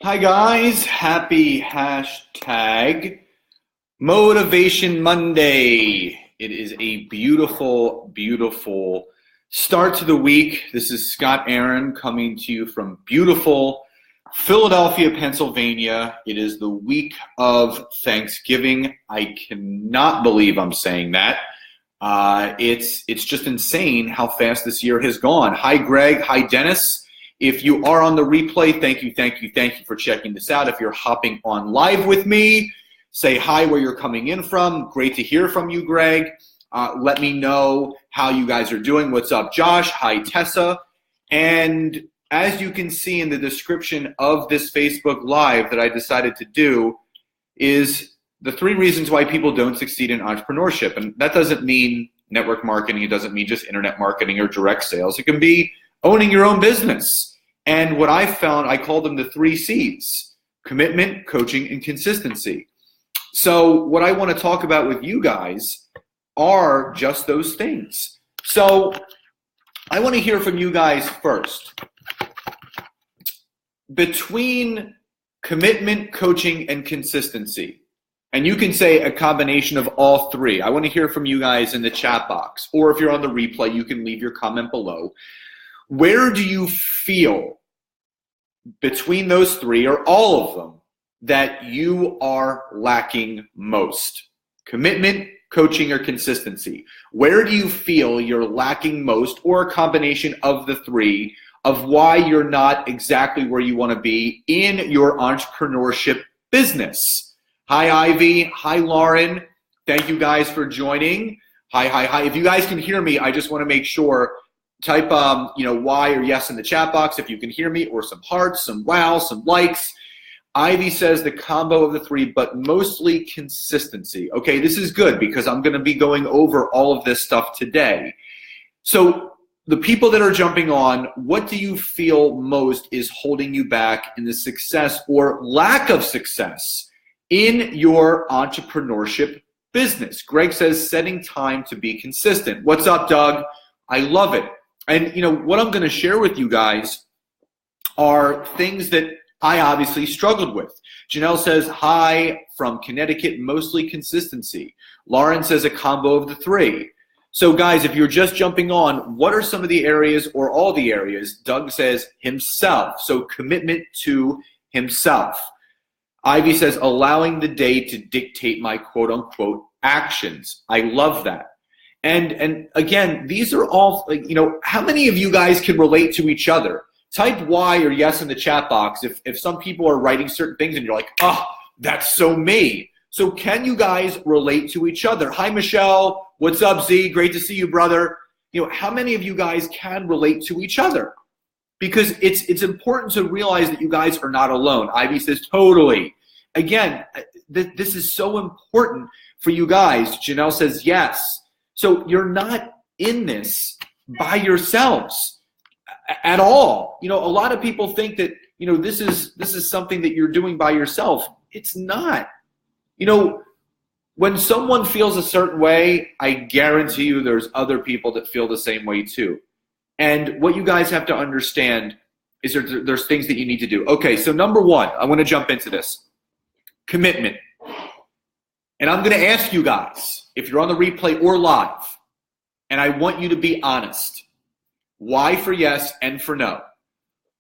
Hi guys, happy hashtag Motivation Monday. It is a beautiful, beautiful start to the week. This is Scott Aaron coming to you from beautiful Philadelphia, Pennsylvania. It is the week of Thanksgiving. I cannot believe I'm saying that. It's just insane how fast this year has gone. Hi Greg, hi Dennis. If you are on the replay, thank you for checking this out. If you're hopping on live with me, say hi where you're coming in from. Great to hear from you, Greg. Let me know how you guys are doing. What's up, Josh? Hi, Tessa. And as you can see in the description of this Facebook Live that I decided to do is the 3 reasons why people don't succeed in entrepreneurship. And that doesn't mean network marketing. It doesn't mean just internet marketing or direct sales. It can be owning your own business. And what I found, I call them the 3 C's: commitment, coaching, and consistency. So what I want to talk about with you guys are just those things. So I want to hear from you guys first. Between commitment, coaching, and consistency, and you can say a combination of all 3. I want to hear from you guys in the chat box, or if you're on the replay, you can leave your comment below. Where do you feel between those 3 or all of them that you are lacking most? Commitment, coaching, or consistency? Where do you feel you're lacking most, or a combination of the 3 of why you're not exactly where you want to be in your entrepreneurship business? Hi, Ivy. Hi, Lauren. Thank you guys for joining. Hi. If you guys can hear me, I just want to make sure. Type Y or yes in the chat box if you can hear me, or some hearts, some wow, some likes. Ivy says the combo of the 3, but mostly consistency. Okay, this is good because I'm going to be going over all of this stuff today. So the people that are jumping on, what do you feel most is holding you back in the success or lack of success in your entrepreneurship business? Greg says setting time to be consistent. What's up, Doug? I love it. And what I'm going to share with you guys are things that I obviously struggled with. Janelle says, hi from Connecticut, mostly consistency. Lauren says a combo of the 3. So guys, if you're just jumping on, what are some of the areas or all the areas? Doug says himself. So commitment to himself. Ivy says allowing the day to dictate my quote unquote actions. I love that. And again, these are all, how many of you guys can relate to each other? Type Y or yes in the chat box if some people are writing certain things and you're like, oh, that's so me. So can you guys relate to each other? Hi, Michelle. What's up, Z? Great to see you, brother. How many of you guys can relate to each other? Because it's important to realize that you guys are not alone. Ivy says, totally. Again, this is so important for you guys. Janelle says, yes. So you're not in this by yourselves at all. A lot of people think that, this is something that you're doing by yourself. It's not. When someone feels a certain way, I guarantee you there's other people that feel the same way too. And what you guys have to understand is there's things that you need to do. Okay, so number 1, I want to jump into this. Commitment. And I'm going to ask you guys, if you're on the replay or live, and I want you to be honest. Y for yes and for no.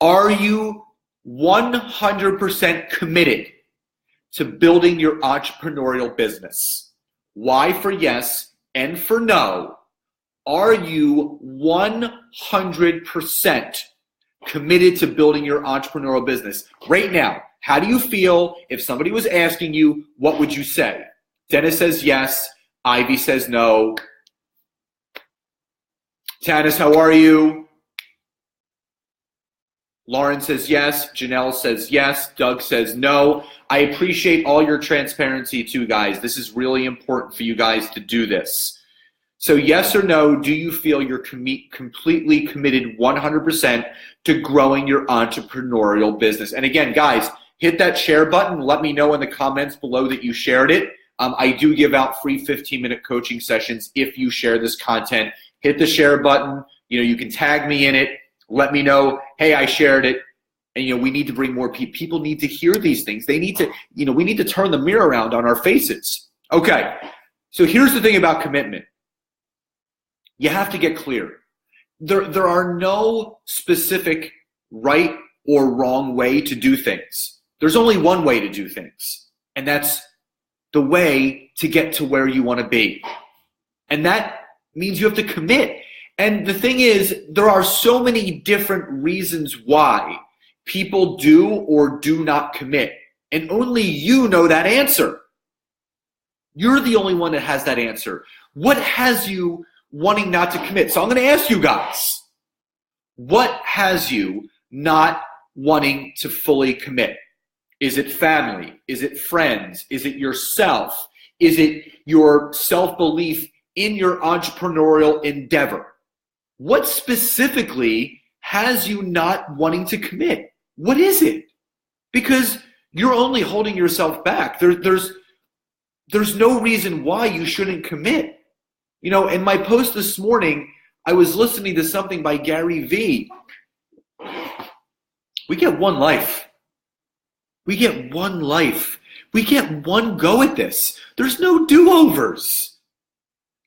Are you 100% committed to building your entrepreneurial business? Y for yes and for no. Are you 100% committed to building your entrepreneurial business? Right now, how do you feel if somebody was asking you, what would you say? Dennis says yes. Ivy says no. Tanis, how are you? Lauren says yes. Janelle says yes. Doug says no. I appreciate all your transparency too, guys. This is really important for you guys to do this. So yes or no, do you feel you're completely committed 100% to growing your entrepreneurial business? And again, guys, hit that share button. Let me know in the comments below that you shared it. I do give out free 15-minute coaching sessions if you share this content. Hit the share button. You can tag me in it. Let me know, hey, I shared it. And, we need to bring more people. People need to hear these things. They need to, we need to turn the mirror around on our faces. Okay, so here's the thing about commitment. You have to get clear. There are no specific right or wrong way to do things. There's only one way to do things, and that's the way to get to where you want to be. And that means you have to commit. And the thing is, there are so many different reasons why people do or do not commit. And only you know that answer. You're the only one that has that answer. What has you wanting not to commit? So I'm going to ask you guys, what has you not wanting to fully commit? Is it family? Is it friends? Is it yourself? Is it your self-belief in your entrepreneurial endeavor? What specifically has you not wanting to commit? What is it? Because you're only holding yourself back. There's no reason why you shouldn't commit. In my post this morning, I was listening to something by Gary Vee. We get one life. We get one life. We get one go at this. There's no do-overs.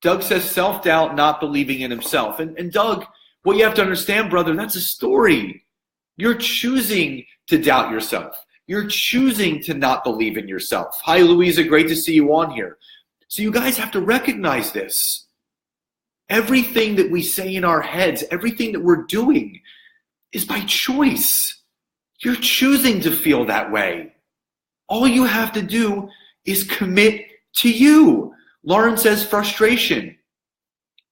Doug says self-doubt, not believing in himself. And Doug, what you have to understand, brother, that's a story. You're choosing to doubt yourself. You're choosing to not believe in yourself. Hi, Louisa. Great to see you on here. So you guys have to recognize this. Everything that we say in our heads, everything that we're doing is by choice. You're choosing to feel that way. All you have to do is commit to you. Lauren says frustration.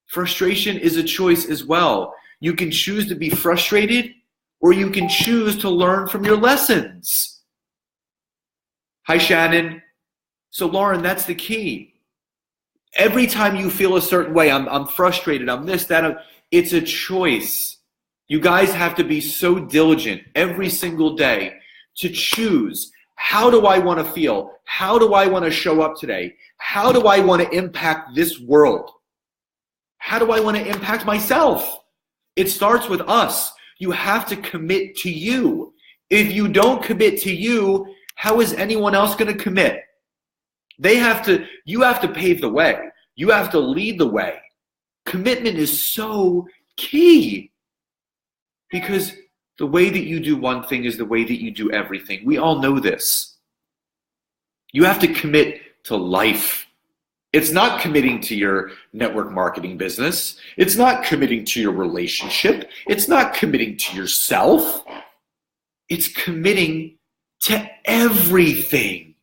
Frustration is a choice as well. You can choose to be frustrated, or you can choose to learn from your lessons. Hi, Shannon. So Lauren, that's the key. Every time you feel a certain way, I'm frustrated, I'm this, that, it's a choice. You guys have to be so diligent every single day to choose, how do I want to feel? How do I want to show up today? How do I want to impact this world? How do I want to impact myself? It starts with us. You have to commit to you. If you don't commit to you, how is anyone else going to commit? You have to pave the way. You have to lead the way. Commitment is so key, because the way that you do one thing is the way that you do everything. We all know this. You have to commit to life. It's not committing to your network marketing business. It's not committing to your relationship. It's not committing to yourself. It's committing to everything.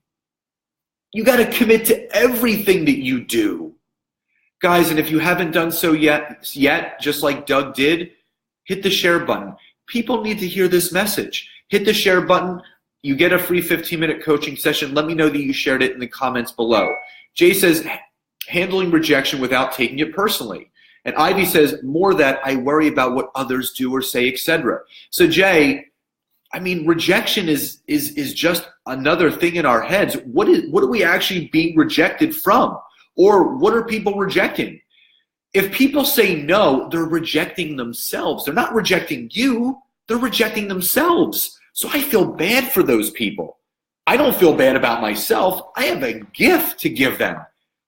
You got to commit to everything that you do. Guys, and if you haven't done so yet, just like Doug did, hit the share button. People need to hear this message. Hit the share button. You get a free 15-minute coaching session. Let me know that you shared it in the comments below. Jay says, handling rejection without taking it personally. And Ivy says, more that I worry about what others do or say, etc. So Jay, rejection is just another thing in our heads. What are we actually being rejected from? Or what are people rejecting? If people say no, they're rejecting themselves. They're not rejecting you. They're rejecting themselves. So I feel bad for those people. I don't feel bad about myself. I have a gift to give them.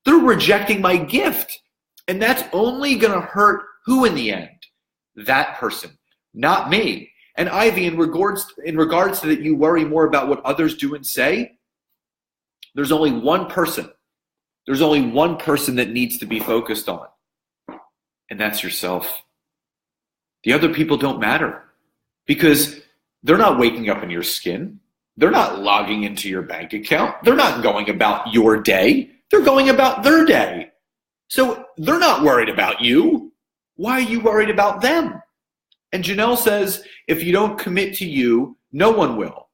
They're rejecting my gift. And that's only going to hurt who in the end? That person, not me. And Ivy, in regards to that, you worry more about what others do and say. There's only one person. There's only one person that needs to be focused on. And that's yourself. The other people don't matter, because they're not waking up in your skin. They're not logging into your bank account. They're not going about your day. They're going about their day. So they're not worried about you. Why are you worried about them? And Janelle says, if you don't commit to you, no one will.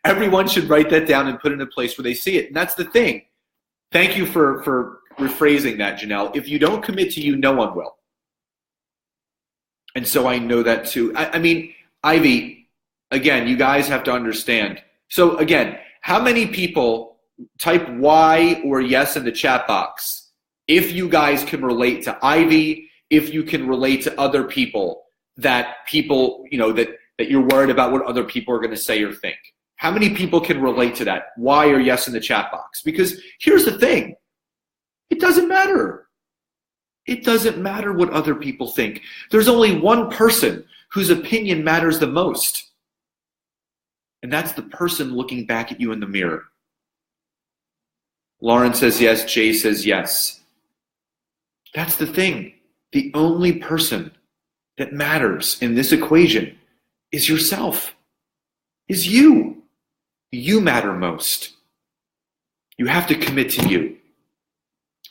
Everyone should write that down and put it in a place where they see it. And that's the thing. Thank you for rephrasing that, Janelle. If you don't commit to you, no one will. And so I know that too. Ivy, again, you guys have to understand. So again, how many people type Y or yes in the chat box if you guys can relate to Ivy, if you can relate to other people that that you're worried about what other people are going to say or think? How many people can relate to that? Why or yes in the chat box? Because here's the thing. It doesn't matter. It doesn't matter what other people think. There's only one person whose opinion matters the most. And that's the person looking back at you in the mirror. Lauren says yes. Jay says yes. That's the thing. The only person that matters in this equation is yourself, is you. You matter most. You have to commit to you.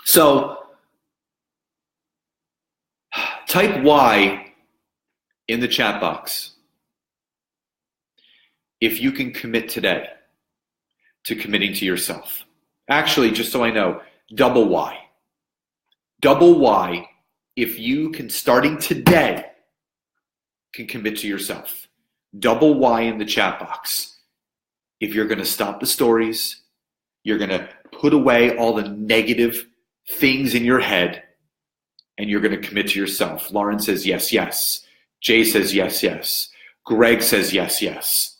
So, type Y in the chat box if you can commit today to committing to yourself. Actually, just so I know, double Y. Double Y if you can, starting today, can commit to yourself. Double Y in the chat box. If you're going to stop the stories, you're going to put away all the negative things in your head, and you're going to commit to yourself. Lauren says yes, yes. Jay says yes, yes. Greg says yes, yes.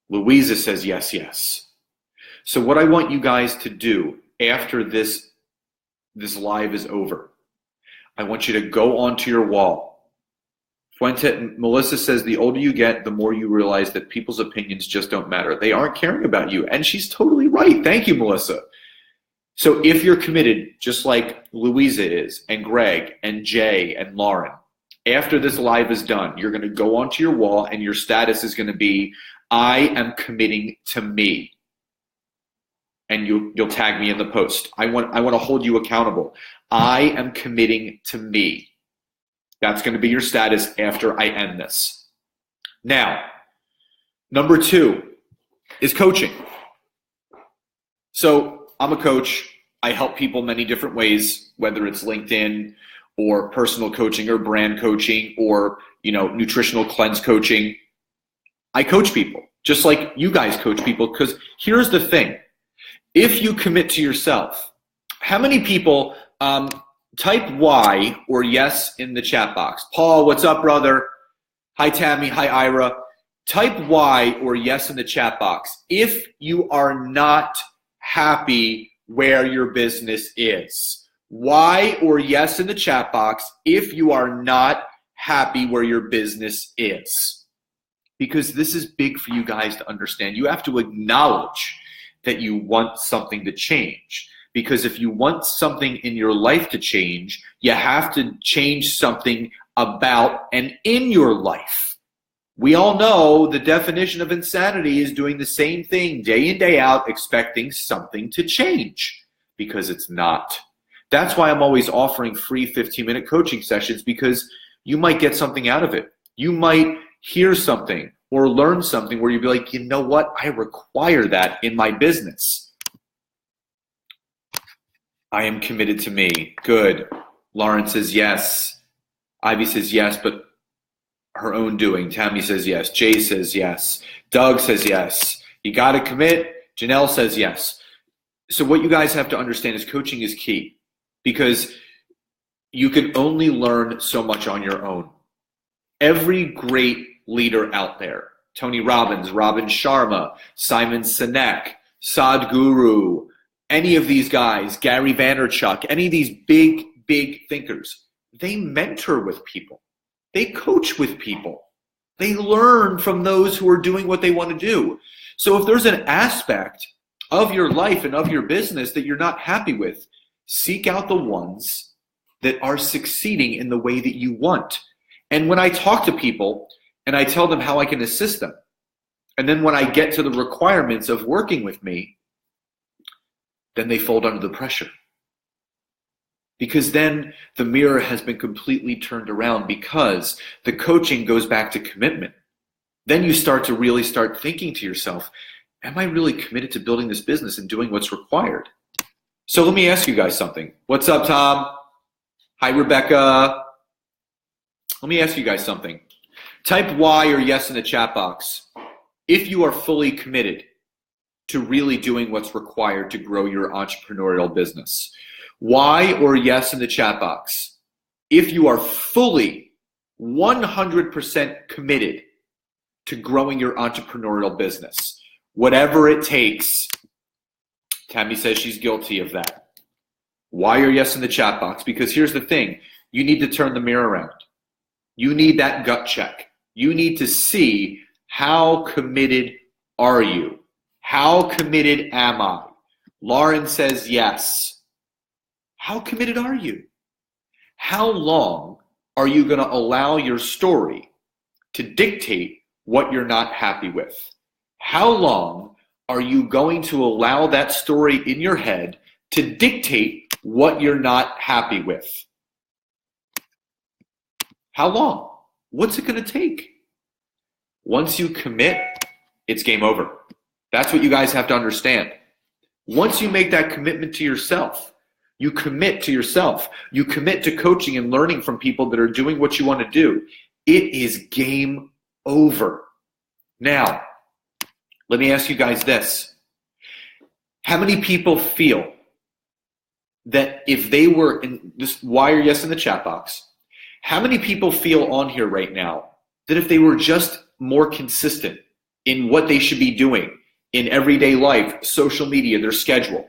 Louisa says yes, yes. So what I want you guys to do after this live is over, I want you to go onto your wall. Melissa says the older you get, the more you realize that people's opinions just don't matter. They aren't caring about you. And she's totally right. Thank you, Melissa. So if you're committed, just like Louisa is, and Greg, and Jay, and Lauren, after this live is done, you're going to go onto your wall and your status is going to be, I am committing to me. And you'll tag me in the post. I want to hold you accountable. I am committing to me. That's going to be your status after I end this. Now, number 2 is coaching. So I'm a coach. I help people many different ways, whether it's LinkedIn or personal coaching or brand coaching or, nutritional cleanse coaching. I coach people just like you guys coach people, because here's the thing. If you commit to yourself, how many people type Y or yes in the chat box? Paul, what's up, brother? Hi, Tammy. Hi, Ira. Type Y or yes in the chat box if you are not happy where your business is. Y or yes in the chat box if you are not happy where your business is. Because this is big for you guys to understand. You have to acknowledge that you want something to change. Because if you want something in your life to change, you have to change something about and in your life. We all know the definition of insanity is doing the same thing day in, day out, expecting something to change, because it's not. That's why I'm always offering free 15-minute coaching sessions, because you might get something out of it. You might hear something or learn something where you'd be like, you know what? I require that in my business. I am committed to me. Good. Lauren says yes. Ivy says yes, but her own doing. Tammy says yes. Jay says yes. Doug says yes. You got to commit. Janelle says yes. So what you guys have to understand is coaching is key, because you can only learn so much on your own. Every great leader out there, Tony Robbins, Robin Sharma, Simon Sinek, Sadhguru, any of these guys, Gary Vaynerchuk, any of these big thinkers, they mentor with people. They coach with people. They learn from those who are doing what they want to do. So if there's an aspect of your life and of your business that you're not happy with, seek out the ones that are succeeding in the way that you want. And when I talk to people and I tell them how I can assist them, and then when I get to the requirements of working with me, then they fold under the pressure. Because then the mirror has been completely turned around, because the coaching goes back to commitment. Then you start to really start thinking to yourself, am I really committed to building this business and doing what's required? So let me ask you guys something. What's up, Tom? Hi, Rebecca. Let me ask you guys something. Type Y or yes in the chat box if you are fully committed to really doing what's required to grow your entrepreneurial business. Y or yes in the chat box if you are fully 100% committed to growing your entrepreneurial business. Whatever it takes. Tammy says she's guilty of that. Why are yes in the chat box? Because here's the thing. You need to turn the mirror around. You need that gut check. You need to see, how committed are you? How committed am I? Lauren says yes. How committed are you? How long are you going to allow your story to dictate what you're not happy with? How long are you going to allow that story in your head to dictate what you're not happy with? How long? What's it going to take? Once you commit, it's game over. That's what you guys have to understand. Once you make that commitment to yourself, you commit to yourself, you commit to coaching and learning from people that are doing what you want to do, it is game over. Now, let me ask you guys this. How many people feel that if they were, and just wire yes in the chat box, how many people feel on here right now that if they were just more consistent in what they should be doing in everyday life, social media, their schedule,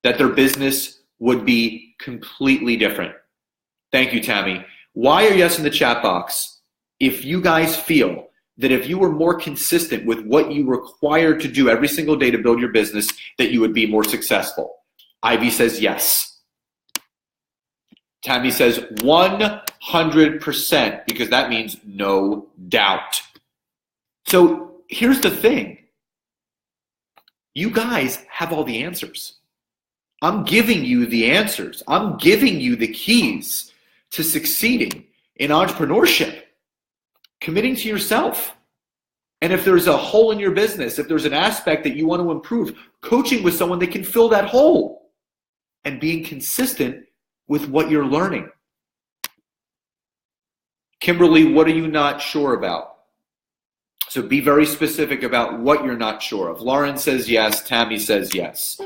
that their business would be completely different? Thank you, Tammy. Wire yes in the chat box if you guys feel that if you were more consistent with what you require to do every single day to build your business, that you would be more successful. Ivy says yes. Tammy says 100%, because that means no doubt. So here's the thing. You guys have all the answers. I'm giving you the answers. I'm giving you the keys to succeeding in entrepreneurship. Committing to yourself. And if there's a hole in your business, if there's an aspect that you want to improve, coaching with someone that can fill that hole and being consistent with what you're learning. Kimberly, what are you not sure about? So be very specific about what you're not sure of. Lauren says yes. Tammy says yes.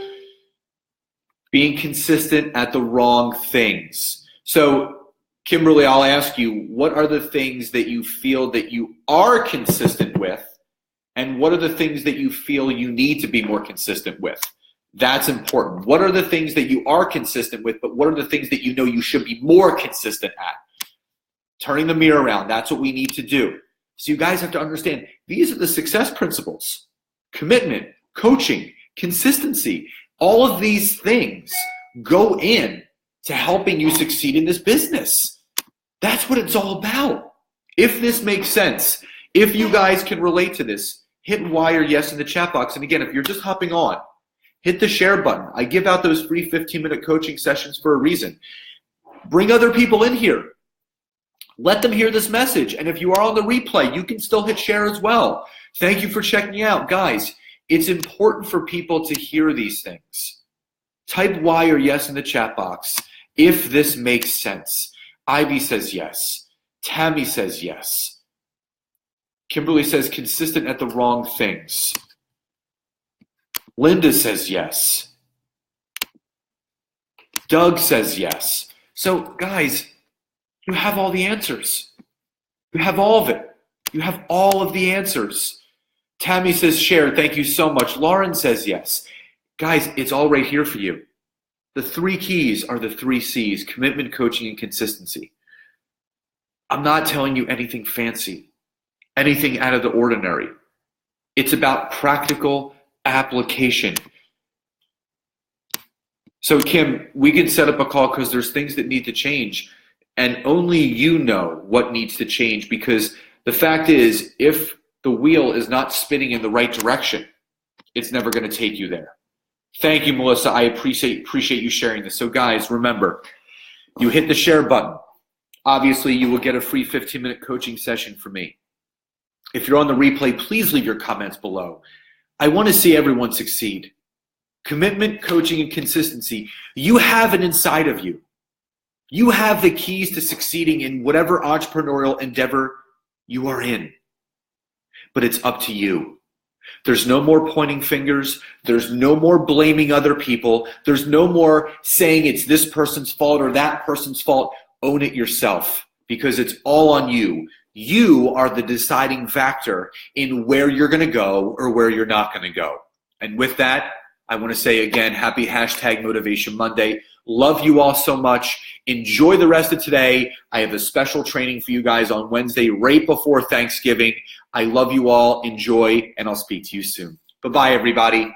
Being consistent at the wrong things. So Kimberly, I'll ask you, what are the things that you feel that you are consistent with, and what are the things that you feel you need to be more consistent with? That's important. What are the things that you are consistent with, but what are the things that you know you should be more consistent at? Turning the mirror around, that's what we need to do. So you guys have to understand, these are the success principles. Commitment, coaching, consistency, all of these things go in to helping you succeed in this business. That's what it's all about. If this makes sense, if you guys can relate to this, hit wire yes in the chat box. And again, if you're just hopping on, hit the share button. I give out those free 15-minute coaching sessions for a reason. Bring other people in here. Let them hear this message. And if you are on the replay, you can still hit share as well. Thank you for checking out. Guys, it's important for people to hear these things. Type wire yes in the chat box if this makes sense. Ivy says yes. Tammy says yes. Kimberly says consistent at the wrong things. Linda says yes. Doug says yes. So guys, you have all the answers. You have all of it. You have all of the answers. Tammy says share. Thank you so much. Lauren says yes. Guys, it's all right here for you. The 3 keys are the 3 C's: commitment, coaching, and consistency. I'm not telling you anything fancy, anything out of the ordinary. It's about practical application. So Kim, we can set up a call because there's things that need to change, and only you know what needs to change, because the fact is, if the wheel is not spinning in the right direction, it's never going to take you there. Thank you, Melissa. I appreciate you sharing this. So guys, remember, you hit the share button. Obviously, you will get a free 15-minute coaching session from me. If you're on the replay, please leave your comments below. I want to see everyone succeed. Commitment, coaching, and consistency. You have it inside of you. You have the keys to succeeding in whatever entrepreneurial endeavor you are in. But it's up to you. There's no more pointing fingers. There's no more blaming other people. There's no more saying it's this person's fault or that person's fault. Own it yourself. because it's all on you. You are the deciding factor in where you're going to go or where you're not going to go. And with that, I want to say again, happy #Motivation Monday. Love you all so much. Enjoy the rest of today. I have a special training for you guys on Wednesday, right before Thanksgiving. I love you all. Enjoy, and I'll speak to you soon. Bye-bye, everybody.